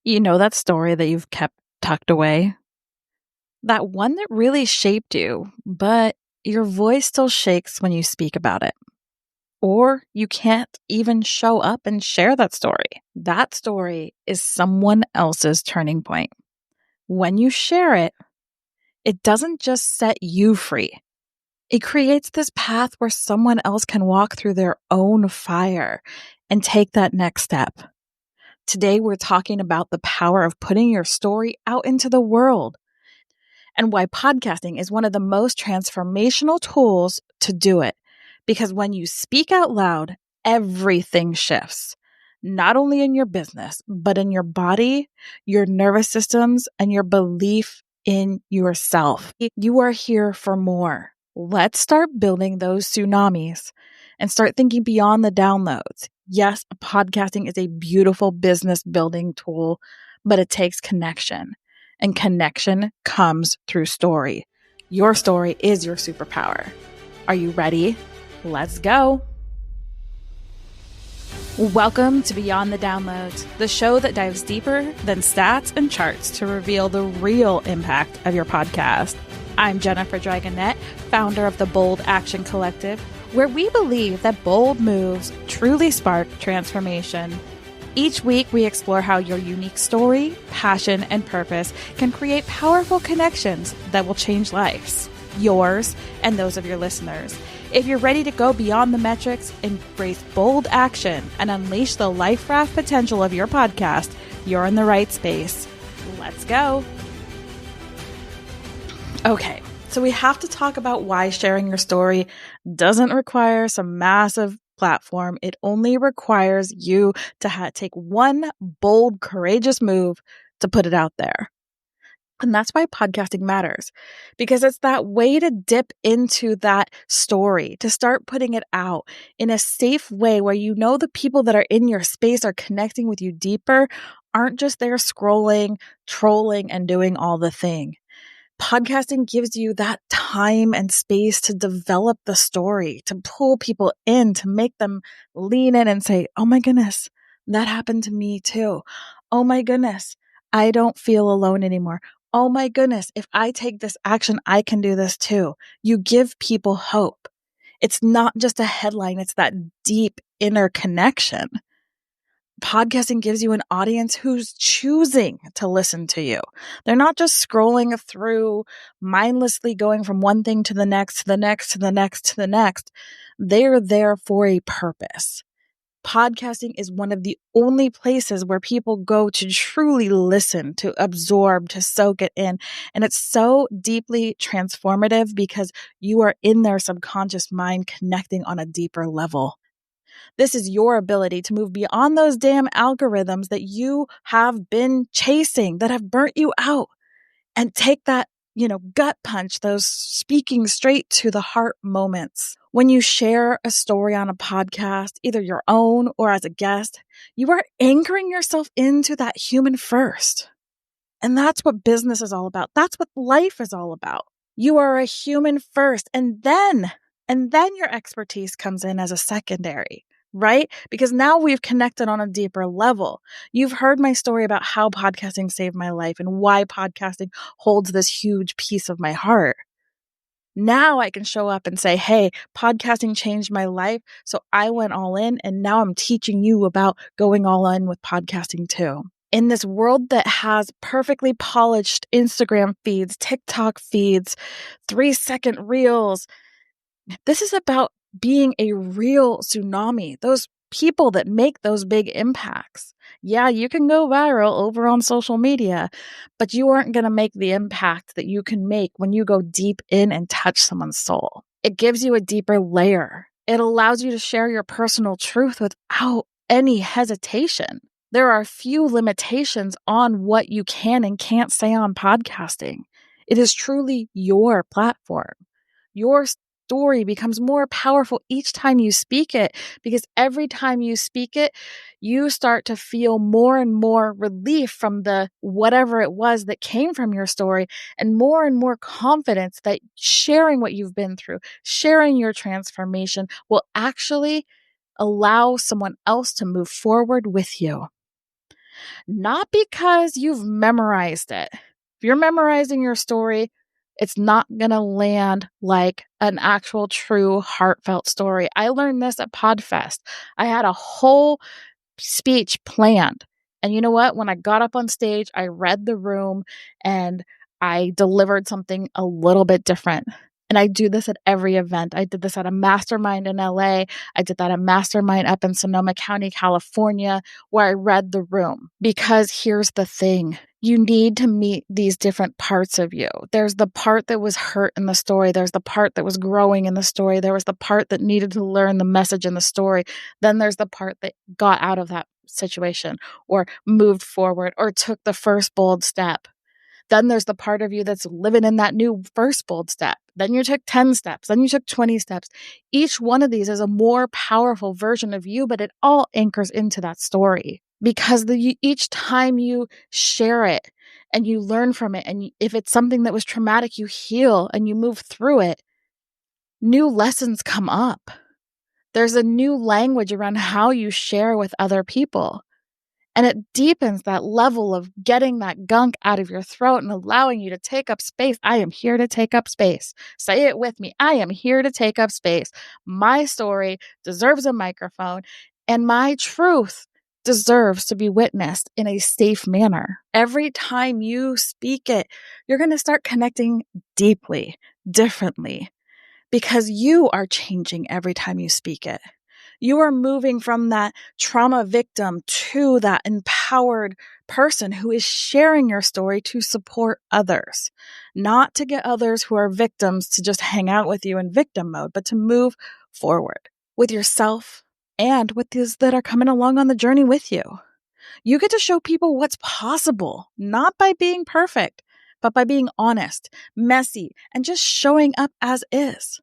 You know that story that you've kept tucked away? That one that really shaped you, but your voice still shakes when you speak about it. Or you can't even show up and share that story. That story is someone else's turning point. When you share it, it doesn't just set you free. It creates this path where someone else can walk through their own fire and take that next step. Today, we're talking about the power of putting your story out into the world and why podcasting is one of the most transformational tools to do it. Because when you speak out loud, everything shifts, not only in your business, but in your body, your nervous systems, and your belief in yourself. You are here for more. Let's start building those tsunamis and start thinking beyond the downloads. Yes, podcasting is a beautiful business building tool, but it takes connection. And connection comes through story. Your story is your superpower. Are you ready? Let's go. Welcome to Beyond the Downloads, the show that dives deeper than stats and charts to reveal the real impact of your podcast. I'm Jennifer Dragonette, founder of the Bold Action Collective, where we believe that bold moves truly spark transformation. Each week, we explore how your unique story, passion, and purpose can create powerful connections that will change lives, yours and those of your listeners. If you're ready to go beyond the metrics, embrace bold action, and unleash the life raft potential of your podcast, you're in the right space. Let's go. Okay, so we have to talk about why sharing your story doesn't require some massive platform. It only requires you to take one bold, courageous move to put it out there. And that's why podcasting matters, because it's that way to dip into that story, to start putting it out in a safe way where you know the people that are in your space are connecting with you deeper, aren't just there scrolling, trolling, and doing all the thing. Podcasting gives you that time and space to develop the story, to pull people in, to make them lean in and say, oh my goodness, that happened to me too. Oh my goodness, I don't feel alone anymore. Oh my goodness, if I take this action, I can do this too. You give people hope. It's not just a headline, it's that deep inner connection. Podcasting gives you an audience who's choosing to listen to you. They're not just scrolling through, mindlessly going from one thing to the next, to the next, to the next, to the next. They're there for a purpose. Podcasting is one of the only places where people go to truly listen, to absorb, to soak it in. And it's so deeply transformative because you are in their subconscious mind connecting on a deeper level. This is your ability to move beyond those damn algorithms that you have been chasing, that have burnt you out, and take that, gut punch, those speaking straight to the heart moments. When you share a story on a podcast, either your own or as a guest, you are anchoring yourself into that human first. And that's what business is all about. That's what life is all about. You are a human first, and then your expertise comes in as a secondary. Right? Because now we've connected on a deeper level. You've heard my story about how podcasting saved my life and why podcasting holds this huge piece of my heart. Now I can show up and say, hey, podcasting changed my life. So I went all in, and now I'm teaching you about going all in with podcasting too. In this world that has perfectly polished Instagram feeds, TikTok feeds, 3-second reels, this is about being a real tsunami, those people that make those big impacts. Yeah, you can go viral over on social media, but you aren't going to make the impact that you can make when you go deep in and touch someone's soul. It gives you a deeper layer. It allows you to share your personal truth without any hesitation. There are few limitations on what you can and can't say on podcasting. It is truly your platform. Your story becomes more powerful each time you speak it, because every time you speak it, you start to feel more and more relief from the whatever it was that came from your story, and more confidence that sharing what you've been through, sharing your transformation will actually allow someone else to move forward with you. Not because you've memorized it. If you're memorizing your story, it's not going to land like an actual true heartfelt story. I learned this at PodFest. I had a whole speech planned. And you know what? When I got up on stage, I read the room and I delivered something a little bit different. And I do this at every event. I did this at a mastermind in LA. I did that at a mastermind up in Sonoma County, California, where I read the room. Because here's the thing. You need to meet these different parts of you. There's the part that was hurt in the story. There's the part that was growing in the story. There was the part that needed to learn the message in the story. Then there's the part that got out of that situation or moved forward or took the first bold step. Then there's the part of you that's living in that new first bold step. Then you took 10 steps. Then you took 20 steps. Each one of these is a more powerful version of you, but it all anchors into that story because each time you share it and you learn from it, and if it's something that was traumatic, you heal and you move through it, new lessons come up. There's a new language around how you share with other people. And it deepens that level of getting that gunk out of your throat and allowing you to take up space. I am here to take up space. Say it with me. I am here to take up space. My story deserves a microphone, and my truth deserves to be witnessed in a safe manner. Every time you speak it, you're going to start connecting deeply, differently, because you are changing every time you speak it. You are moving from that trauma victim to that empowered person who is sharing your story to support others, not to get others who are victims to just hang out with you in victim mode, but to move forward with yourself and with those that are coming along on the journey with you. You get to show people what's possible, not by being perfect, but by being honest, messy, and just showing up as is.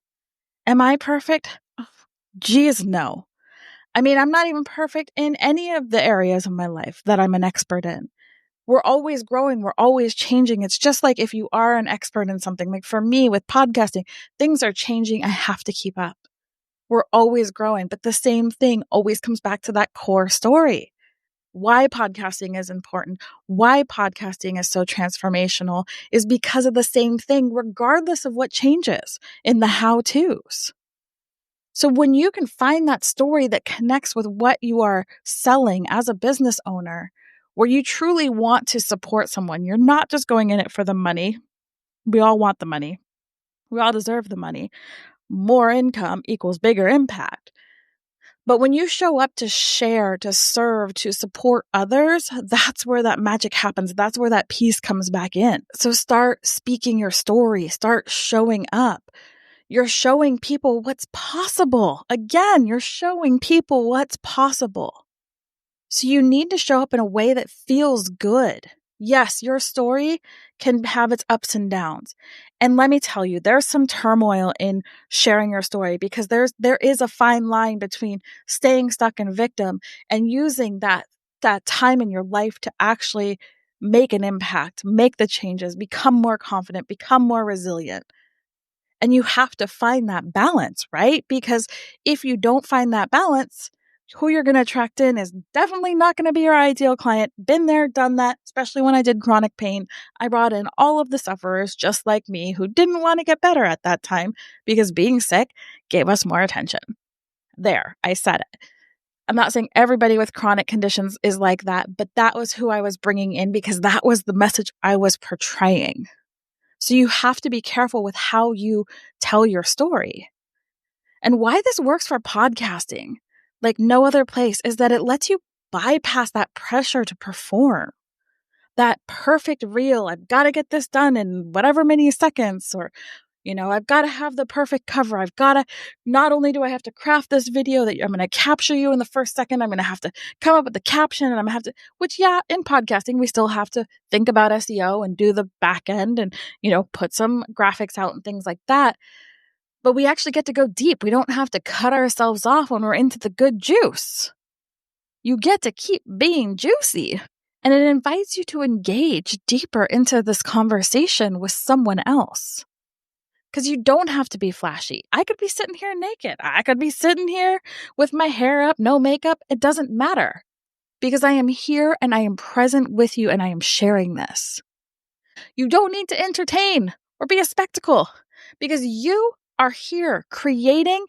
Am I perfect? Geez, no. I mean, I'm not even perfect in any of the areas of my life that I'm an expert in. We're always growing. We're always changing. It's just like if you are an expert in something, like for me with podcasting, things are changing. I have to keep up. We're always growing, but the same thing always comes back to that core story. Why podcasting is important, why podcasting is so transformational is because of the same thing, regardless of what changes in the how-tos. So when you can find that story that connects with what you are selling as a business owner, where you truly want to support someone, you're not just going in it for the money. We all want the money. We all deserve the money. More income equals bigger impact. But when you show up to share, to serve, to support others, that's where that magic happens. That's where that peace comes back in. So start speaking your story. Start showing up. You're showing people what's possible. Again, you're showing people what's possible. So you need to show up in a way that feels good. Yes, your story can have its ups and downs. And let me tell you, there's some turmoil in sharing your story because there is a fine line between staying stuck in victim and using that time in your life to actually make an impact, make the changes, become more confident, become more resilient. And you have to find that balance, right? Because if you don't find that balance, who you're going to attract in is definitely not going to be your ideal client. Been there, done that, especially when I did chronic pain. I brought in all of the sufferers just like me who didn't want to get better at that time because being sick gave us more attention. There, I said it. I'm not saying everybody with chronic conditions is like that, but that was who I was bringing in because that was the message I was portraying. So you have to be careful with how you tell your story. And why this works for podcasting, like no other place, is that it lets you bypass that pressure to perform. That perfect reel, I've got to get this done in whatever many seconds, or, I've got to have the perfect cover. I've got to, not only do I have to craft this video that I'm going to capture you in the first second, I'm going to have to come up with the caption and I'm going to have to, which in podcasting, we still have to think about SEO and do the back end and, put some graphics out and things like that. But we actually get to go deep. We don't have to cut ourselves off when we're into the good juice. You get to keep being juicy. And it invites you to engage deeper into this conversation with someone else. Because you don't have to be flashy. I could be sitting here naked. I could be sitting here with my hair up, no makeup. It doesn't matter. because I am here and I am present with you and I am sharing this. You don't need to entertain or be a spectacle because you are here creating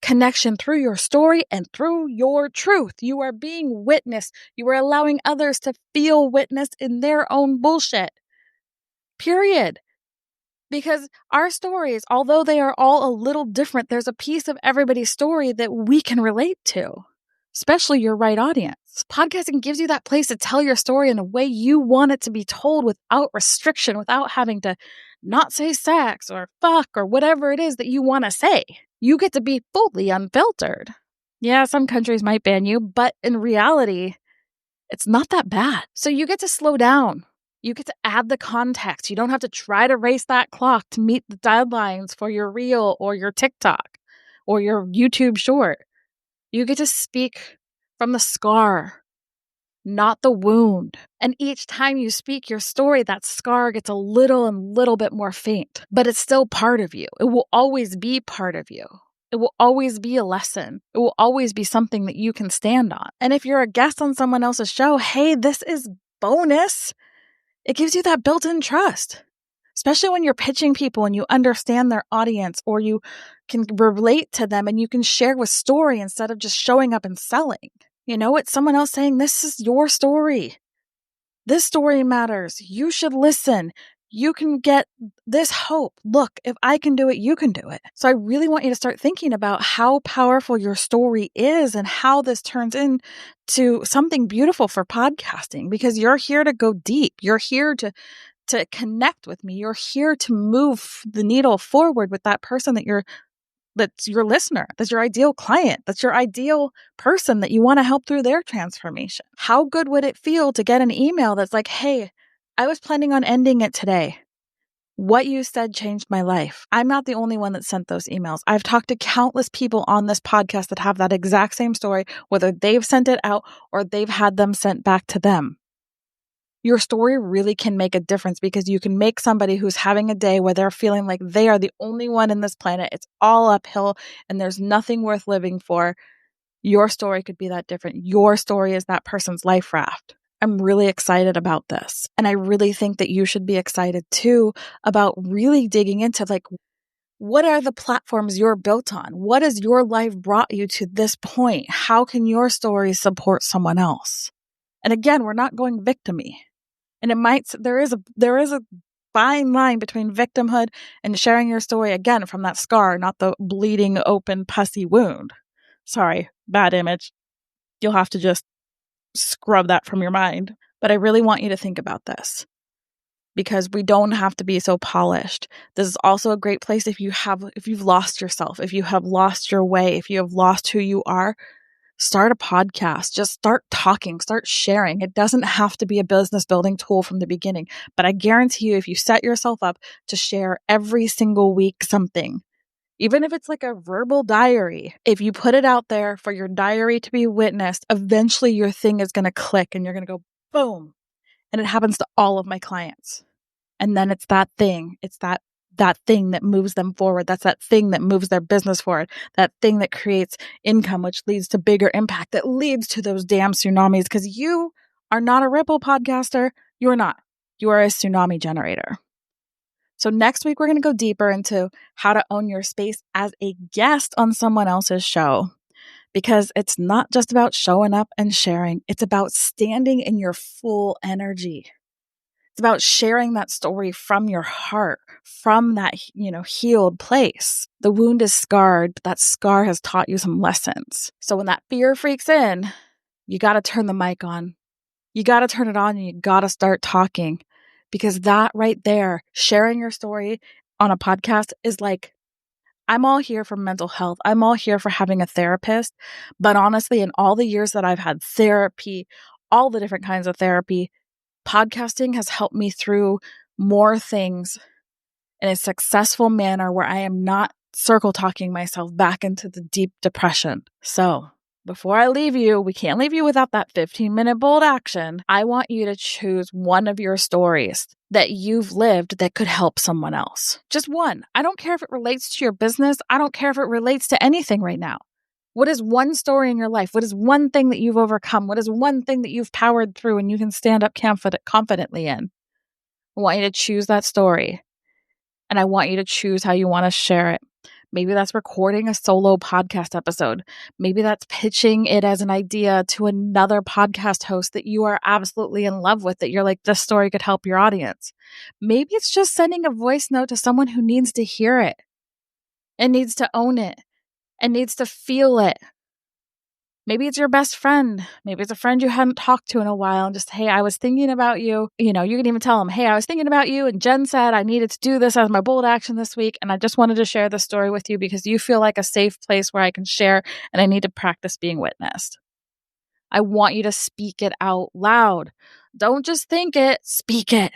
connection through your story and through your truth. You are being witnessed. You are allowing others to feel witnessed in their own bullshit. Period. Because our stories, although they are all a little different, there's a piece of everybody's story that we can relate to, especially your right audience. Podcasting gives you that place to tell your story in a way you want it to be told without restriction, without having to not say sex or fuck or whatever it is that you want to say. You get to be fully unfiltered. Yeah, some countries might ban you, but in reality, it's not that bad. So you get to slow down. You get to add the context. You don't have to try to race that clock to meet the deadlines for your reel or your TikTok or your YouTube short. You get to speak from the scar, not the wound. And each time you speak your story, that scar gets a little bit more faint, but it's still part of you. It will always be part of you. It will always be a lesson. It will always be something that you can stand on. And if you're a guest on someone else's show, hey, this is bonus. It gives you that built-in trust, especially when you're pitching people and you understand their audience or you can relate to them and you can share with story instead of just showing up and selling. You know, it's someone else saying, this is your story. This story matters. You should listen. You can get this hope. Look, if I can do it, you can do it. So I really want you to start thinking about how powerful your story is and how this turns into something beautiful for podcasting, because you're here to go deep. You're here to connect with me. You're here to move the needle forward with that person that's your listener, that's your ideal client, that's your ideal person that you want to help through their transformation. How good would it feel to get an email that's like, hey, I was planning on ending it today. What you said changed my life. I'm not the only one that sent those emails. I've talked to countless people on this podcast that have that exact same story, whether they've sent it out or they've had them sent back to them. Your story really can make a difference because you can make somebody who's having a day where they're feeling like they are the only one in this planet. It's all uphill and there's nothing worth living for. Your story could be that different. Your story is that person's life raft. I'm really excited about this. And I really think that you should be excited too about really digging into what are the platforms you're built on? What has your life brought you to this point? How can your story support someone else? And again, we're not going victim-y. And there is a fine line between victimhood and sharing your story, again, from that scar, not the bleeding open pussy wound. Sorry, bad image. You'll have to just scrub that from your mind. But I really want you to think about this because we don't have to be so polished. This is also a great place if you've lost yourself, if you have lost your way, if you have lost who you are. Start a podcast. Just start talking, start sharing. It doesn't have to be a business building tool from the beginning, but I guarantee you, if you set yourself up to share every single week something, even if it's like a verbal diary, if you put it out there for your diary to be witnessed, eventually your thing is going to click and you're going to go boom. And it happens to all of my clients. And then it's that thing. It's that thing that moves them forward. That's that thing that moves their business forward. That thing that creates income, which leads to bigger impact, that leads to those damn tsunamis. Because you are not a ripple podcaster. You are not. You are a tsunami generator. So next week, we're going to go deeper into how to own your space as a guest on someone else's show. Because it's not just about showing up and sharing. It's about standing in your full energy. It's about sharing that story from your heart, from that, healed place. The wound is scarred, but that scar has taught you some lessons. So when that fear freaks in, you got to turn the mic on. You got to turn it on and you got to start talking, because that right there, sharing your story on a podcast is like, I'm all here for mental health. I'm all here for having a therapist. But honestly, in all the years that I've had therapy, all the different kinds of therapy, podcasting has helped me through more things in a successful manner where I am not circle talking myself back into the deep depression. So before I leave you, we can't leave you without that 15-minute bold action. I want you to choose one of your stories that you've lived that could help someone else. Just one. I don't care if it relates to your business. I don't care if it relates to anything right now. What is one story in your life? What is one thing that you've overcome? What is one thing that you've powered through and you can stand up confidently in? I want you to choose that story, and I want you to choose how you want to share it. Maybe that's recording a solo podcast episode. Maybe that's pitching it as an idea to another podcast host that you are absolutely in love with, that you're like, this story could help your audience. Maybe it's just sending a voice note to someone who needs to hear it and needs to own it and needs to feel it. Maybe it's your best friend. Maybe it's a friend you hadn't talked to in a while and just, hey, I was thinking about you. You can even tell them, hey, I was thinking about you and Jen said I needed to do this as my bold action this week. And I just wanted to share this story with you because you feel like a safe place where I can share and I need to practice being witnessed. I want you to speak it out loud. Don't just think it, speak it.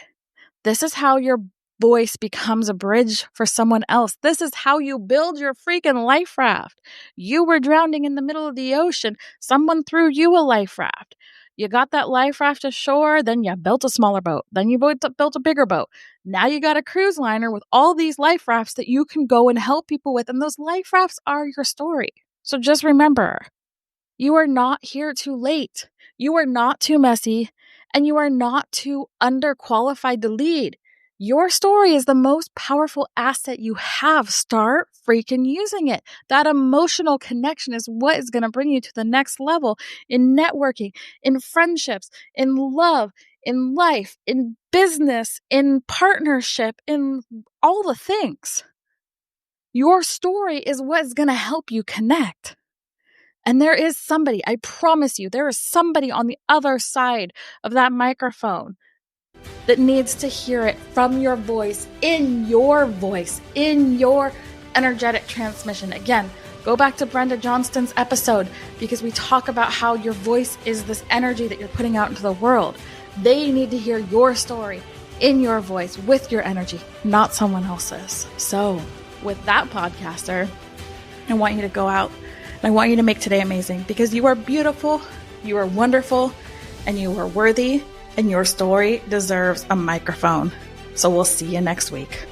This is how your voice becomes a bridge for someone else. This is how you build your freaking life raft. You were drowning in the middle of the ocean. Someone threw you a life raft. You got that life raft ashore, then you built a smaller boat. Then you built a bigger boat. Now you got a cruise liner with all these life rafts that you can go and help people with. And those life rafts are your story. So just remember, you are not here too late. You are not too messy. And you are not too underqualified to lead. Your story is the most powerful asset you have. Start freaking using it. That emotional connection is what is going to bring you to the next level in networking, in friendships, in love, in life, in business, in partnership, in all the things. Your story is what is going to help you connect. And there is somebody, I promise you, there is somebody on the other side of that microphone that needs to hear it from your voice, in your energetic transmission. Again, go back to Brenda Johnston's episode because we talk about how your voice is this energy that you're putting out into the world. They need to hear your story in your voice with your energy, not someone else's. So with that, podcaster, I want you to go out and I want you to make today amazing because you are beautiful, you are wonderful, and you are worthy. And your story deserves a microphone. So we'll see you next week.